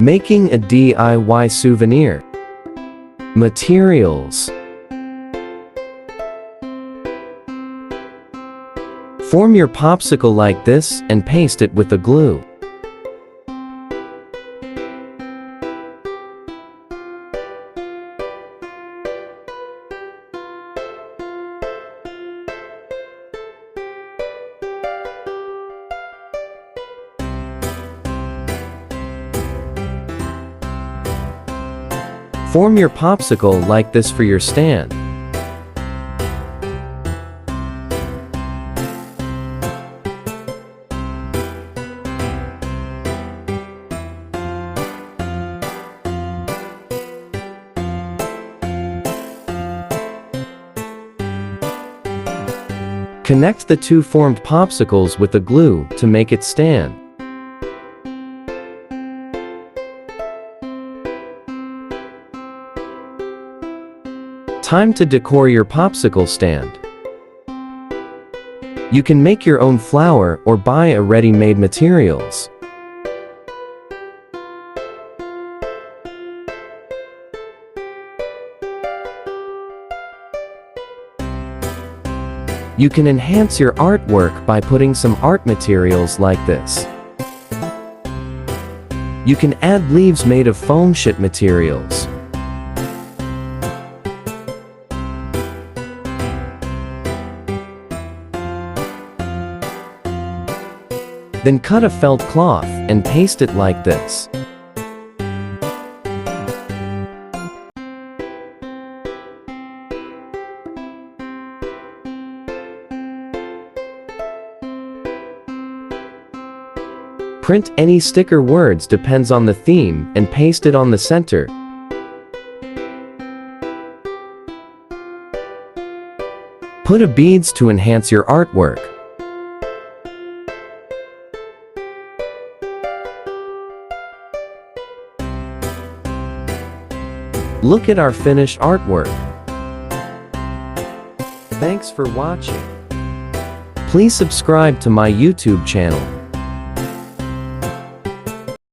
Making a DIY souvenir. Materials. Form your popsicle like this and paste it with the glue. Form your popsicle like this for your stand. Connect the two formed popsicles with the glue to make it stand. Time to decor your popsicle stand. You can make your own flower or buy a ready-made materials. You can enhance your artwork by putting some art materials like this. You can add leaves made of foam sheet materials. Then cut a felt cloth and paste it like this. Print any sticker words depends on the theme and paste it on the center. Put a beads to enhance your artwork. Look at our finished artwork. Thanks for watching. Please subscribe to my YouTube channel.